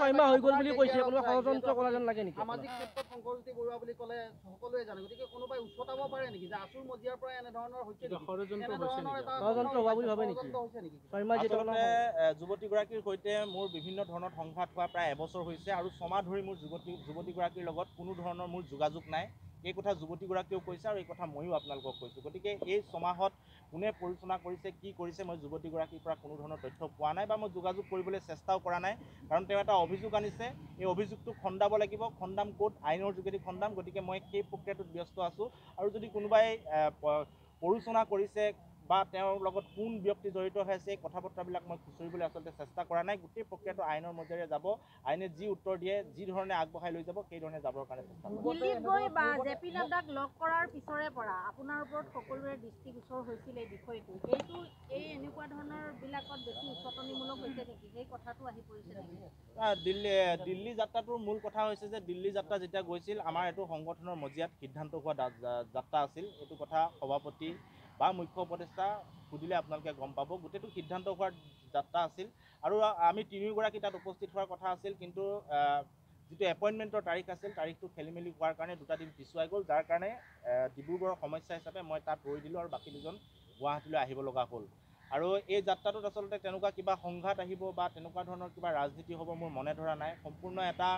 6 মাহ হৈ গ'ল বুলি কৈছে, কোনোবা ষড়যন্ত্ৰ কৰা যেন লাগে নেকি? সামাজিক ক্ষেত্ৰত শংকৰজ্যোতি বৰুৱা বুলি ক'লে সকলোৱে জানে, গতিকে কোনোবাই উচ্চতাব পাৰে নেকি যে আচুৰ মজিয়াৰ পৰা এনে ধৰণৰ হৈছে নেকি? ষড়যন্ত্ৰ হোৱা বুলি ভাবে নেকি? 6 মাহ যুৱতীগৰাকীৰ সৈতে মোৰ বিভিন্ন ধৰণৰ সংঘাত হোৱা প্ৰায় এবছৰ হৈছে আৰু 6 মাহ ধৰি মোৰ যুৱতীগৰাকীৰ লগত কোনো ধৰণৰ মোৰ যোগাযোগ নাই। এই কথা যুৱতীগৰাকীয়েও কৈছে আৰু এই কথা ময়ো আপোনালোকক কৈছোঁ। গতিকে এই 6 মাহত কোনে পৰিচালনা কৰিছে, কি কৰিছে, মই যুৱতীগৰাকীৰ পৰা কোনো ধৰণৰ তথ্য পোৱা নাই বা মই যোগাযোগ কৰিবলৈ চেষ্টাও কৰা নাই। কাৰণ তেওঁ এটা অভিযোগ আনিছে, এই অভিযোগটো খণ্ডাব লাগিব। খণ্ডাম ক'ত? আইনৰ যোগেদি খণ্ডাম। গতিকে মই সেই প্ৰক্ৰিয়াটোত ব্যস্ত আছোঁ। আৰু যদি কোনোবাই প্ৰৰোচনা কৰিছে বা তেওঁৰ লগত কোন ব্যক্তি জড়িত হৈ আছে, এই কথা বতৰাবিলাক মই খুচৰিবলৈ আচলতে চেষ্টা কৰা নাই। গোটেই প্ৰক্ৰিয়াটো আইনৰ মজিয়াৰে যাব। আইনে যি উত্তৰ দিয়ে, যি ধৰণে আগবঢ়াই লৈ যাব, সেই ধৰণে যাবৰ কাৰণে চেষ্টা কৰিম। দিল্লীত গৈ বা জেপি নাড্ডাক লগ কৰাৰ পিছৰে পৰা আপোনাৰ ওপৰত সকলোৰে দৃষ্টিগোচৰ হৈছিল এই বিষয়টো। এই এনেকুৱা ধৰণৰ বিলাকত বেছি উচতনিমূলক হৈছে নেকি? সেই কথাটো আহি পৰিছে নেকি? দিল্লী যাত্ৰাটোৰ মূল কথা হৈছে যে দিল্লী যাত্ৰা যেতিয়া গৈছিল, আমাৰ এইটো সংগঠনৰ মজিয়াত সিদ্ধান্ত হোৱা যাত্ৰা আছিল। এইটো কথা সভাপতি বা মুখ্য উপদেষ্টা সুধিলে আপোনালোকে গম পাব। গোটেইটো সিদ্ধান্ত হোৱাৰ যাত্ৰা আছিল আৰু আমি তিনিওগৰাকী তাত উপস্থিত হোৱাৰ কথা আছিল। কিন্তু যিটো এপইণ্টমেণ্টৰ তাৰিখ আছিল, তাৰিখটো খেলি মেলি হোৱাৰ কাৰণে 2টা দিন পিছুৱাই গ'ল, যাৰ কাৰণে ডিব্ৰুগড়ৰ সমস্যা হিচাপে মই তাত ৰৈ দিলোঁ আৰু বাকী দুজন গুৱাহাটীলৈ আহিব লগা হ'ল। আৰু এই যাত্ৰাটোত আচলতে তেনেকুৱা কিবা সংঘাত আহিব বা তেনেকুৱা ধৰণৰ কিবা ৰাজনীতি হ'ব মোৰ মনে ধৰা নাই। সম্পূৰ্ণ এটা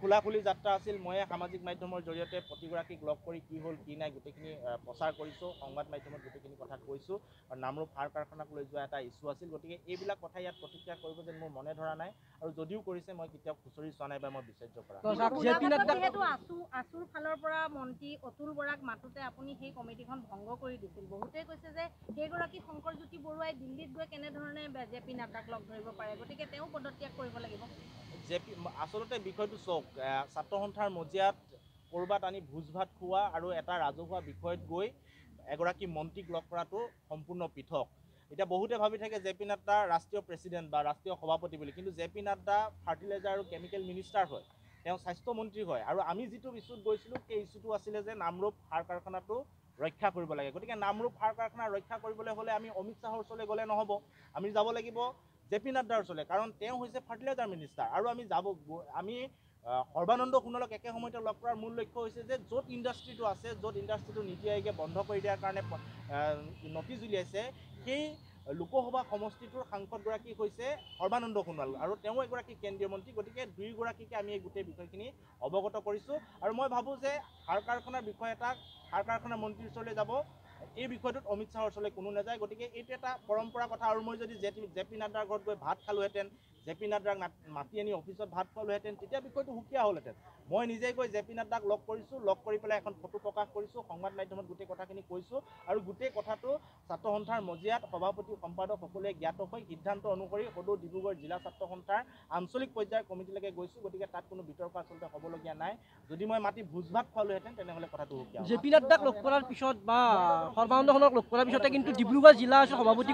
খোলাখুলি যাত্ৰা আছিল। ময়ে সামাজিক মাধ্যমৰ জৰিয়তে প্ৰতিগৰাকীক লগ কৰি কি হ'ল কি নাই গোটেইখিনি প্ৰচাৰ কৰিছোঁ, সংবাদ মাধ্যমত গোটেইখিনি কথা কৈছোঁ। আৰু নামৰূপ সাৰ কাৰখানাক লৈ যোৱা এটা ইছ্যু আছিল। গতিকে এইবিলাক কথা ইয়াত প্ৰতিক্ৰিয়া কৰিব যেন মোৰ মনে ধৰা নাই আৰু যদিও কৰিছে মই কেতিয়াও খুচৰি চোৱা নাই বা মই বিচাৰ্য কৰা আছুৰ ফালৰ পৰা মন্ত্ৰী অতুল বৰাক মাতোতে আপুনি সেই কমিটিখন ভংগ কৰি দিছিল। বহুতে কৈছে যে সেইগৰাকী শংকৰজ্যোতি বৰুৱাই দিল্লীত গৈ কেনেধৰণে জেপি নাড্ডাক লগ ধৰিব পাৰে, গতিকে তেওঁ পদত্যাগ কৰিব লাগিব। আচলতে বিষয়টো চাওক, ছাত্ৰ সন্থাৰ মজিয়াত ক'ৰবাত আনি ভোজ ভাত খোৱা আৰু এটা ৰাজহুৱা বিষয়ত গৈ এগৰাকী মন্ত্ৰীক লগ কৰাটো সম্পূৰ্ণ পৃথক। এতিয়া বহুতে ভাবি থাকে জেপি নাড্ডা ৰাষ্ট্ৰীয় প্ৰেছিডেণ্ট বা ৰাষ্ট্ৰীয় সভাপতি বুলি, কিন্তু জেপি নাড্ডা ফাৰ্টিলাইজাৰ আৰু কেমিকেল মিনিষ্টাৰ হয়, তেওঁ স্বাস্থ্যমন্ত্ৰী হয়। আৰু আমি যিটো ইছ্যুত গৈছিলোঁ সেই ইছ্যুটো আছিলে যে নামৰূপ সাৰ কাৰখানাটো ৰক্ষা কৰিব লাগে। গতিকে নামৰূপ সাৰ কাৰখানা ৰক্ষা কৰিবলৈ হ'লে আমি অমিত শ্বাহৰ ওচৰলৈ গ'লে নহ'ব, আমি যাব লাগিব জেপি নাড্ডাৰ ওচৰলৈ, কাৰণ তেওঁ হৈছে ফাৰ্টিলাইজাৰ মিনিষ্টাৰ। আৰু আমি সৰ্বানন্দ সোণোৱালক একে সময়তে লগ কৰাৰ মূল লক্ষ্য হৈছে যে য'ত ইণ্ডাষ্ট্ৰিটো আছে, য'ত ইণ্ডাষ্ট্ৰিটো নীতি আয়োগে বন্ধ কৰি দিয়াৰ কাৰণে নটিচ উলিয়াইছে, সেই লোকসভা সমষ্টিটোৰ সাংসদগৰাকী হৈছে সৰ্বানন্দ সোণোৱাল আৰু তেওঁ এগৰাকী কেন্দ্ৰীয় মন্ত্ৰী। গতিকে দুয়োগৰাকীকে আমি এই গোটেই বিষয়খিনি অৱগত কৰিছোঁ। আৰু মই ভাবোঁ যে সাৰ কাৰখানাৰ বিষয় এটা সাৰ কাৰখানাৰ মন্ত্ৰীৰ ওচৰলৈ যাব, এই বিষয়টোত অমিত শ্বাহৰ ওচৰলৈ কোনো নাযায়। গতিকে এইটো এটা পৰম্পৰা কথা। আৰু মই যদি জেপি নাড্ডাৰ ঘৰত গৈ ভাত খালোহেঁতেন, জেপি নাড্ডাক মাতি আনি অফিচত ভাত খোৱালোহেঁতেন, তেতিয়া বিষয়টো সুকীয়া হ'লহেঁতেন। মই নিজে গৈ জেপি নাড্ডাক লগ কৰিছোঁ, লগ কৰি পেলাই এখন ফটো প্ৰকাশ কৰিছোঁ, সংবাদ মাধ্যমত গোটেই কথাখিনি কৈছোঁ। আৰু গোটেই কথাটো ছাত্ৰ সন্থাৰ মজিয়াত সভাপতি সম্পাদক সকলোৱে জ্ঞাত হৈ সিদ্ধান্ত অনুসৰি সদৌ ডিব্ৰুগড় জিলা ছাত্ৰ সন্থাৰ আঞ্চলিক পৰ্যায়ৰ কমিটিলৈকে গৈছোঁ। গতিকে তাত কোনো বিতৰ্ক আচলতে হ'বলগীয়া নাই। যদি মই মাতি ভোজ ভাত খোৱালোহেঁতেন তেনেহ'লে কথাটো সুকীয়া। জেপি নাড্ডাক লগ কৰাৰ পিছত বা সৰ্বানন্দ সোণোৱালক লগ কৰাৰ পিছতে কিন্তু ডিব্ৰুগড় জিলা সভাপতি